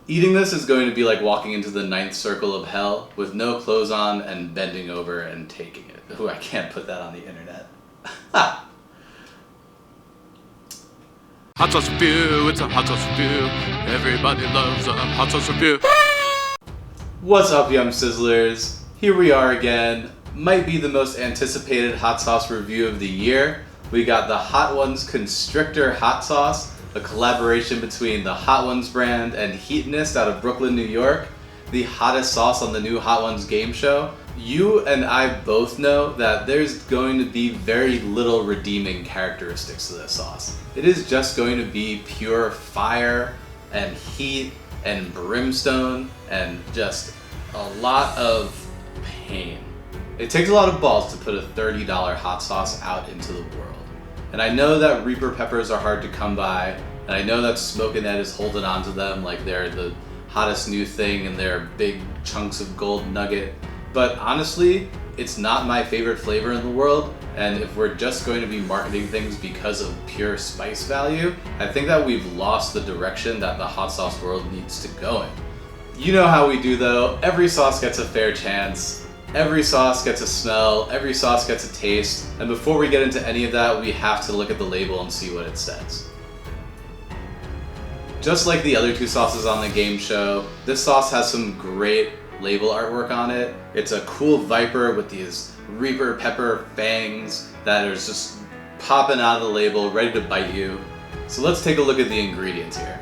Eating this is going to be like walking into the ninth circle of hell with no clothes on and bending over and taking it. Ooh, I can't put that on the internet. Ha! Hot sauce review, it's a hot sauce review. Everybody loves a hot sauce review. What's up, YumSizzlers? Here we are again. Might be the most anticipated hot sauce review of the year. We got the Hot Ones Constrictor hot sauce, a collaboration between the Hot Ones brand and Heatonist out of Brooklyn, New York, the hottest sauce on the new Hot Ones game show. You and I both know that there's going to be very little redeeming characteristics to this sauce. It is just going to be pure fire and heat and brimstone and just a lot of pain. It takes a lot of balls to put a $30 hot sauce out into the world. And I know that Reaper peppers are hard to come by, and I know that Smokin' Ed is holding on to them like they're the hottest new thing and they're big chunks of gold nugget. But honestly, it's not my favorite flavor in the world, and if we're just going to be marketing things because of pure spice value, I think that we've lost the direction that the hot sauce world needs to go in. You know how we do though, every sauce gets a fair chance. Every sauce gets a smell, every sauce gets a taste, and before we get into any of that, we have to look at the label and see what it says. Just like the other two sauces on the game show, this sauce has some great label artwork on it. It's a cool viper with these Reaper pepper fangs that are just popping out of the label, ready to bite you. So let's take a look at the ingredients here.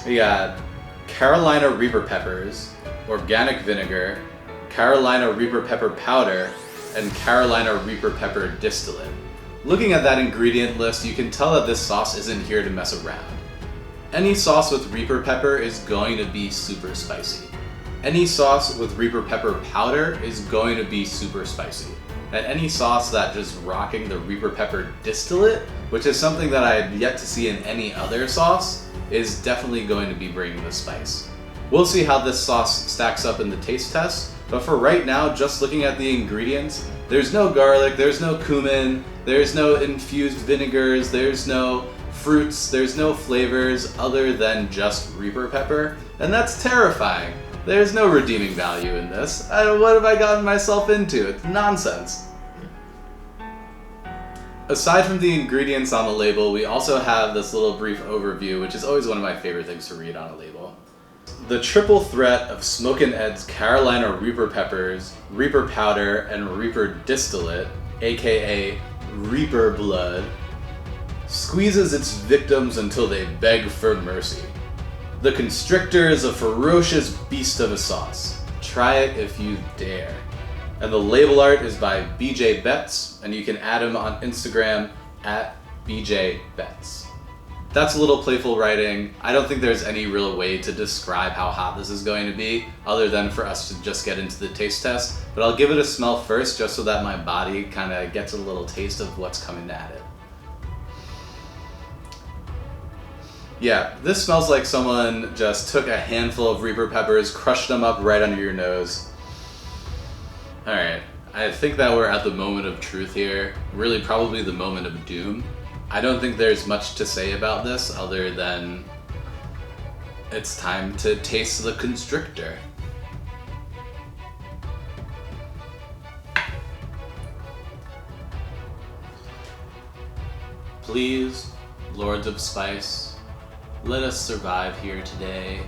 We got Carolina Reaper peppers, organic vinegar, Carolina Reaper pepper powder, and Carolina Reaper pepper distillate. Looking at that ingredient list, you can tell that this sauce isn't here to mess around. Any sauce with Reaper pepper is going to be super spicy. Any sauce with Reaper pepper powder is going to be super spicy. And any sauce that is rocking the Reaper pepper distillate, which is something that I have yet to see in any other sauce, is definitely going to be bringing the spice. We'll see how this sauce stacks up in the taste test, but for right now, just looking at the ingredients, there's no garlic, there's no cumin, there's no infused vinegars, there's no fruits, there's no flavors other than just Reaper pepper, and that's terrifying. There's no redeeming value in this. What have I gotten myself into? It's nonsense. Aside from the ingredients on the label, we also have this little brief overview, which is always one of my favorite things to read on a label. The triple threat of Smokin' Ed's Carolina Reaper peppers, Reaper powder, and Reaper distillate, aka Reaper blood, squeezes its victims until they beg for mercy. The Constrictor is a ferocious beast of a sauce. Try it if you dare. And the label art is by BJ Betts, and you can add him on Instagram at BJ Betts. That's a little playful writing. I don't think there's any real way to describe how hot this is going to be, other than for us to just get into the taste test. But I'll give it a smell first, just so that my body kind of gets a little taste of what's coming at it. Yeah, this smells like someone just took a handful of Reaper peppers, crushed them up right under your nose. Alright, I think that we're at the moment of truth here, really probably the moment of doom. I don't think there's much to say about this other than it's time to taste the Constrictor. Please, Lords of Spice, let us survive here today.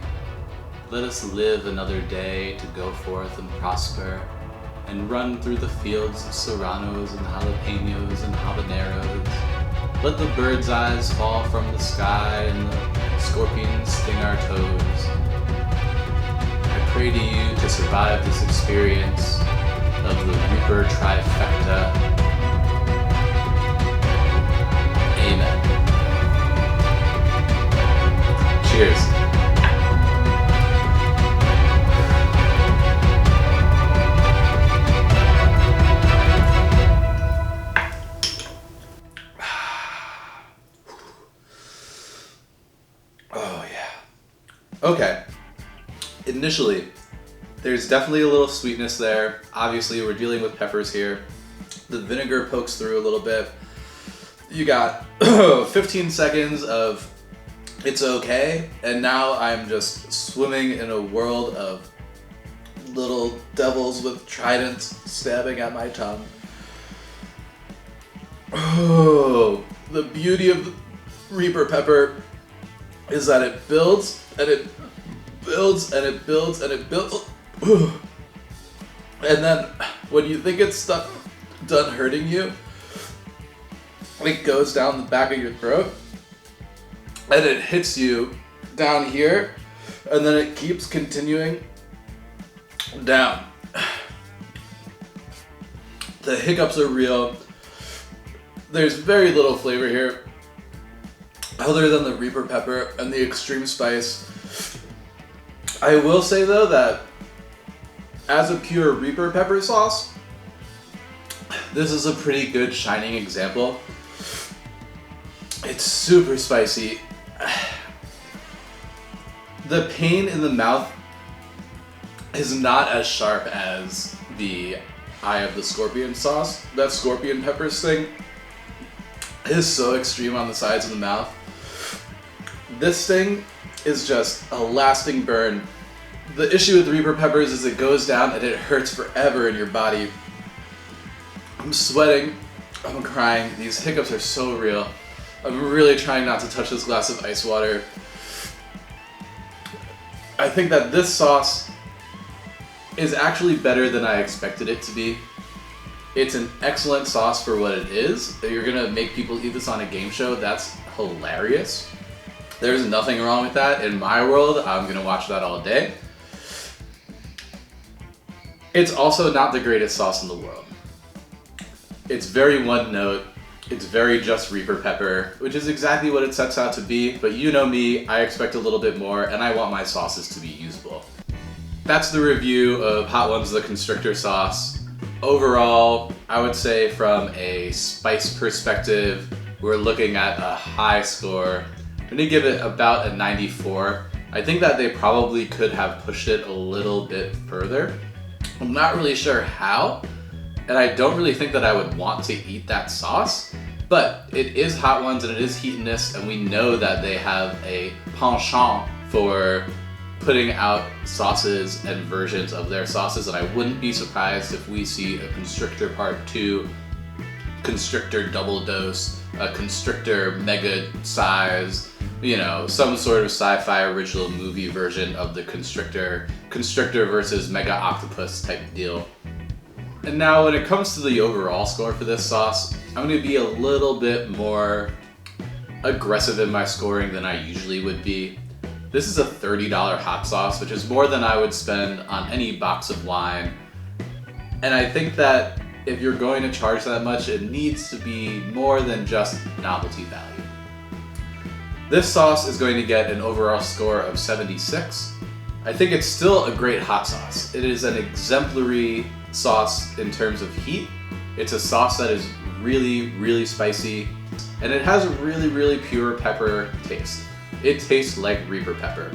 Let us live another day to go forth and prosper and run through the fields of serranos and jalapenos and habaneros. Let the bird's eyes fall from the sky and the scorpions sting our toes. I pray to you to survive this experience of the Reaper trifecta. Amen. Cheers. Okay, initially, there's definitely a little sweetness there. Obviously, we're dealing with peppers here. The vinegar pokes through a little bit. You got 15 seconds of it's okay, and now I'm just swimming in a world of little devils with tridents stabbing at my tongue. Oh, the beauty of the Reaper pepper is that it builds and it builds and it builds and it builds. And then when you think it's done hurting you, it goes down the back of your throat and it hits you down here, and then it keeps continuing down. The hiccups are real. There's very little flavor here other than the Reaper pepper and the extreme spice. I will say though that as a pure Reaper pepper sauce, this is a pretty good shining example. It's super spicy. The pain in the mouth is not as sharp as the Eye of the Scorpion sauce. That Scorpion peppers thing is so extreme on the sides of the mouth. This thing is just a lasting burn. The issue with Reaper peppers is it goes down and it hurts forever in your body. I'm sweating, I'm crying, these hiccups are so real. I'm really trying not to touch this glass of ice water. I think that this sauce is actually better than I expected it to be. It's an excellent sauce for what it is. If you're gonna make people eat this on a game show, that's hilarious. There's nothing wrong with that. In my world, I'm gonna watch that all day. It's also not the greatest sauce in the world. It's very one note. It's very just Reaper pepper, which is exactly what it sets out to be, but you know me, I expect a little bit more, and I want my sauces to be usable. That's the review of Hot Ones the Constrictor sauce. Overall, I would say from a spice perspective, we're looking at a high score. I'm gonna give it about a 94. I think that they probably could have pushed it a little bit further. I'm not really sure how, and I don't really think that I would want to eat that sauce, but it is Hot Ones and it is hedonistic, and we know that they have a penchant for putting out sauces and versions of their sauces, and I wouldn't be surprised if we see a Constrictor Part 2, Constrictor Double Dose, a Constrictor Mega Size, you know, some sort of sci-fi original movie version of the Constrictor versus Mega Octopus type deal. And now when it comes to the overall score for this sauce, I'm going to be a little bit more aggressive in my scoring than I usually would be. This is a $30 hot sauce, which is more than I would spend on any box of wine. And I think that if you're going to charge that much, it needs to be more than just novelty value. This sauce is going to get an overall score of 76. I think it's still a great hot sauce. It is an exemplary sauce in terms of heat. It's a sauce that is really, really spicy, and it has a really, really pure pepper taste. It tastes like Reaper pepper,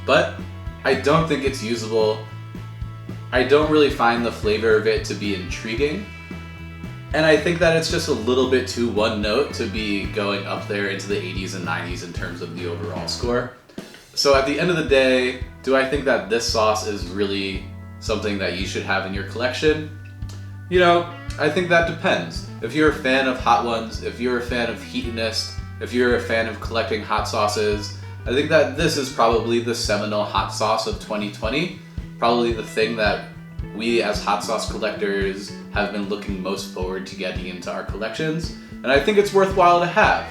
but I don't think it's usable. I don't really find the flavor of it to be intriguing, and I think that it's just a little bit too one note to be going up there into the 80s and 90s in terms of the overall score. So at the end of the day, do I think that this sauce is really something that you should have in your collection? You know, I think that depends. If you're a fan of Hot Ones, if you're a fan of hedonistic, if you're a fan of collecting hot sauces, I think that this is probably the seminal hot sauce of 2020. Probably the thing that we as hot sauce collectors have been looking most forward to getting into our collections, and I think it's worthwhile to have.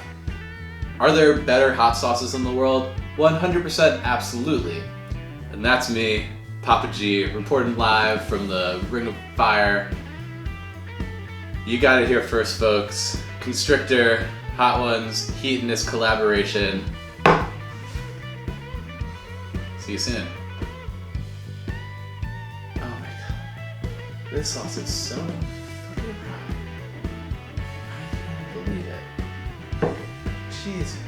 Are there better hot sauces in the world? 100% absolutely. And that's me, Papa G, reporting live from the Ring of Fire. You got it here first, folks. Constrictor, Hot Ones, Hedonistic collaboration. See you soon. Oh my god. This sauce is so fucking hot. I can't believe it. Jesus.